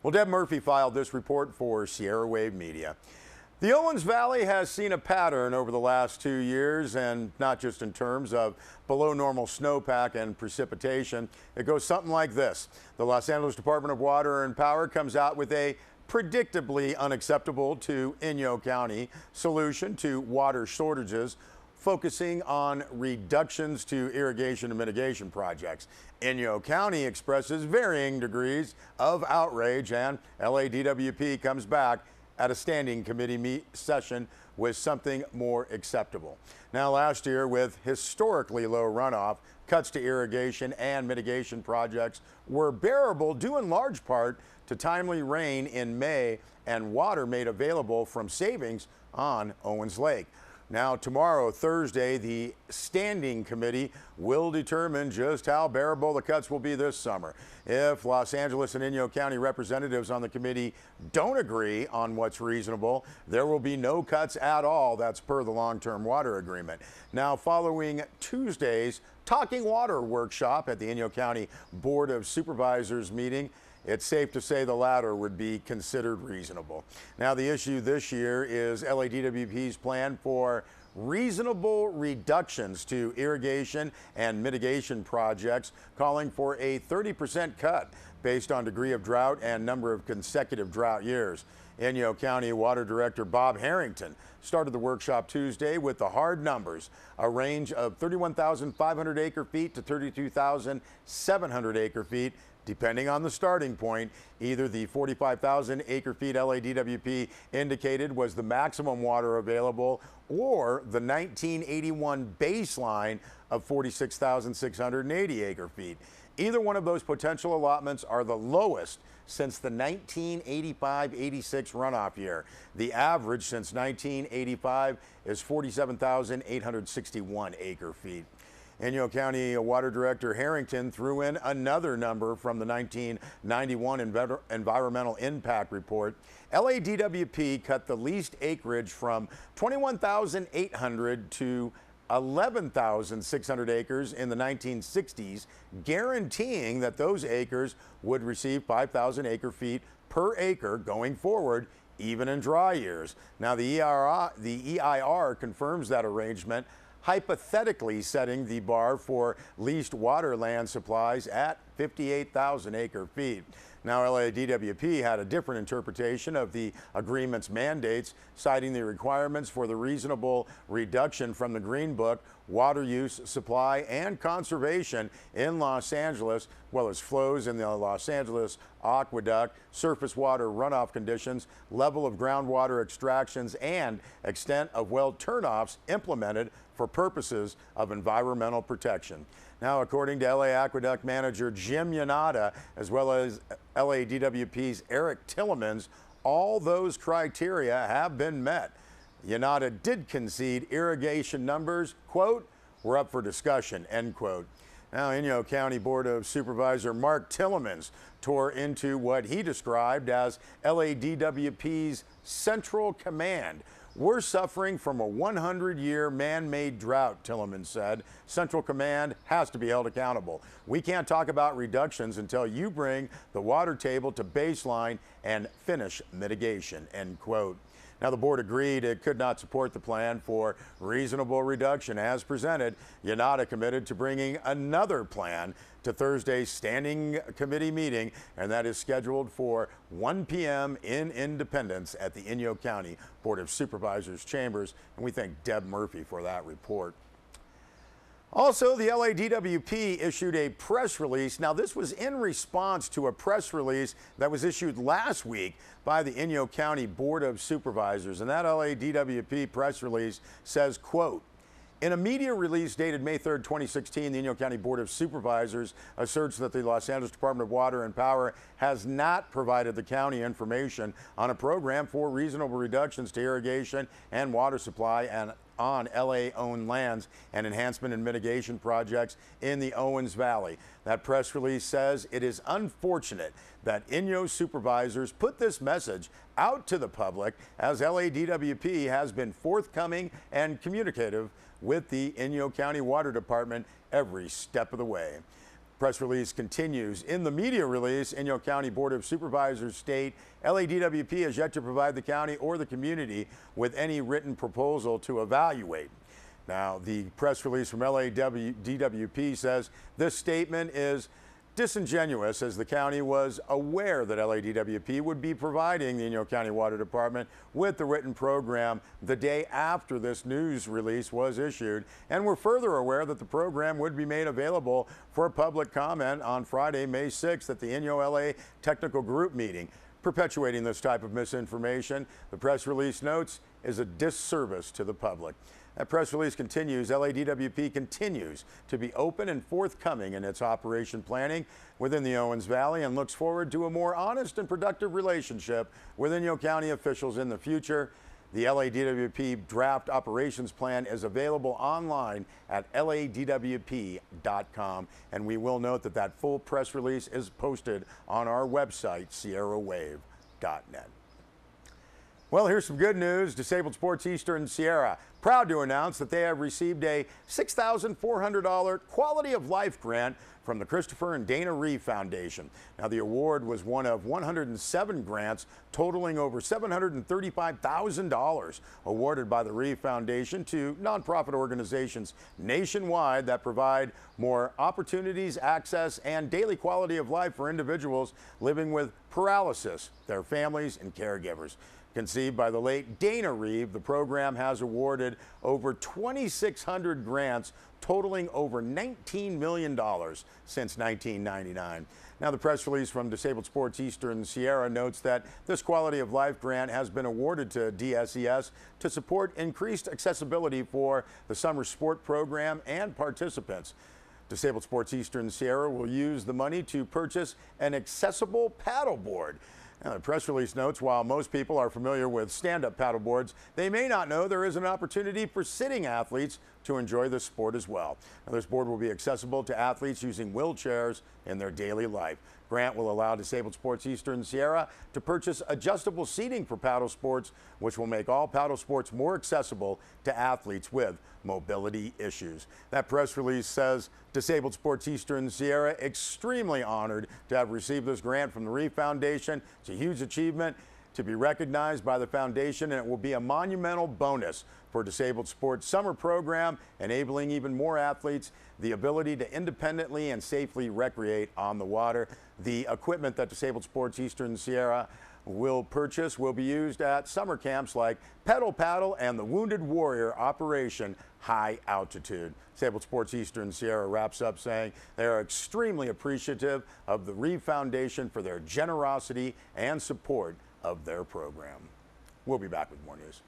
Well, Deb Murphy filed this report for Sierra Wave Media. The Owens Valley has seen a pattern over the last 2 years, and not just in terms of below normal snowpack and precipitation. It goes something like this. The Los Angeles Department of Water and Power comes out with a predictably unacceptable to Inyo County solution to water shortages, focusing on reductions to irrigation and mitigation projects. Inyo County expresses varying degrees of outrage, and LADWP comes back at a standing committee session with something more acceptable. Now, last year, with historically low runoff, cuts to irrigation and mitigation projects were bearable due in large part to timely rain in May and water made available from savings on Owens Lake. Now, tomorrow, Thursday, the standing committee will determine just how bearable the cuts will be this summer. If Los Angeles and Inyo County representatives on the committee don't agree on what's reasonable, there will be no cuts at all. That's per the long-term water agreement. Now, following Tuesday's Talking Water workshop at the Inyo County Board of Supervisors meeting, it's safe to say the latter would be considered reasonable. Now, the issue this year is LADWP's plan for reasonable reductions to irrigation and mitigation projects, calling for a 30% cut based on degree of drought and number of consecutive drought years. Inyo County Water Director Bob Harrington started the workshop Tuesday with the hard numbers, a range of 31,500 acre feet to 32,700 acre feet, depending on the starting point. Either the 45,000 acre feet LADWP indicated was the maximum water available, or the 1981 baseline of 46,680 acre feet. Either one of those potential allotments are the lowest since the 1985-86 runoff year. The average since 1985 is 47,861 acre feet. Inyo County Water Director Harrington threw in another number from the 1991 Environmental Impact Report. LADWP cut the least acreage from 21,800 to 11,600 acres in the 1960s, guaranteeing that those acres would receive 5,000 acre feet per acre going forward, even in dry years. Now, the EIR confirms that arrangement, hypothetically setting the bar for leased water land supplies at 58,000 acre feet. Now, LADWP had a different interpretation of the agreement's mandates, citing the requirements for the reasonable reduction from the Green Book, water use, supply, and conservation in Los Angeles, well as flows in the Los Angeles aqueduct, surface water runoff conditions, level of groundwater extractions, and extent of well turnoffs implemented for purposes of environmental protection. Now, according to LA Aqueduct Manager Jim Yanada, as well as LADWP's Eric Tillemans, all those criteria have been met. Yanada did concede irrigation numbers, quote, "were up for discussion," end quote. Now, Inyo County Board of Supervisor Mark Tillemans tore into what he described as LADWP's central command. "We're suffering from a 100-year man-made drought," Tillemans said. "Central Command has to be held accountable. We can't talk about reductions until you bring the water table to baseline and finish mitigation," end quote. Now, the board agreed it could not support the plan for reasonable reduction as presented. Yanada committed to bringing another plan to Thursday's standing committee meeting, and that is scheduled for 1 p.m. in Independence at the Inyo County Board of Supervisors chambers. And we thank Deb Murphy for that report. Also, the LADWP issued a press release. Now, this was in response to a press release that was issued last week by the Inyo County Board of Supervisors. And that LADWP press release says, quote, "In a media release dated May 3rd, 2016, the Inyo County Board of Supervisors asserts that the Los Angeles Department of Water and Power has not provided the county information on a program for reasonable reductions to irrigation and water supply and on LA-owned lands and enhancement and mitigation projects in the Owens Valley." That press release says it is unfortunate that Inyo supervisors put this message out to the public, as LADWP has been forthcoming and communicative with the Inyo County Water Department every step of the way. press release continues. In the media release, Inyo County Board of Supervisors state LADWP has yet to provide the county or the community with any written proposal to evaluate. Now, the press release from LADWP says this statement is disingenuous, as the county was aware that LADWP would be providing the Inyo County Water Department with the written program the day after this news release was issued, and were further aware that the program would be made available for public comment on Friday, May 6th at the Inyo LA Technical Group meeting. Perpetuating this type of misinformation, the press release notes, is a disservice to the public. That press release continues. LADWP continues to be open and forthcoming in its operation planning within the Owens Valley and looks forward to a more honest and productive relationship with Inyo County officials in the future. The LADWP draft operations plan is available online at ladwp.com, and we will note that that full press release is posted on our website, sierrawave.net. Well, here's some good news. Disabled Sports Eastern Sierra proud to announce that they have received a $6,400 Quality of Life grant from the Christopher and Dana Reeve Foundation. Now, the award was one of 107 grants totaling over $735,000 awarded by the Reeve Foundation to nonprofit organizations nationwide that provide more opportunities, access, and daily quality of life for individuals living with paralysis, their families, and caregivers. Conceived by the late Dana Reeve, the program has awarded over 2,600 grants totaling over $19 million since 1999. Now, the press release from Disabled Sports Eastern Sierra notes that this Quality of Life grant has been awarded to DSES to support increased accessibility for the summer sport program and participants. Disabled Sports Eastern Sierra will use the money to purchase an accessible paddleboard. Now, the press release notes, while most people are familiar with stand-up paddleboards, they may not know there is an opportunity for sitting athletes to enjoy this sport as well. Now, this board will be accessible to athletes using wheelchairs in their daily life. Grant will allow Disabled Sports Eastern Sierra to purchase adjustable seating for paddle sports, which will make all paddle sports more accessible to athletes with mobility issues. That press release says Disabled Sports Eastern Sierra extremely honored to have received this grant from the Reeve Foundation. It's a huge achievement to be recognized by the foundation, and it will be a monumental bonus for Disabled Sports summer program, enabling even more athletes the ability to independently and safely recreate on the water. The equipment that Disabled Sports Eastern Sierra will purchase will be used at summer camps like Pedal Paddle and the Wounded Warrior Operation High Altitude. Disabled Sports Eastern Sierra wraps up saying they are extremely appreciative of the Reeve Foundation for their generosity and support of their program. We'll be back with more news.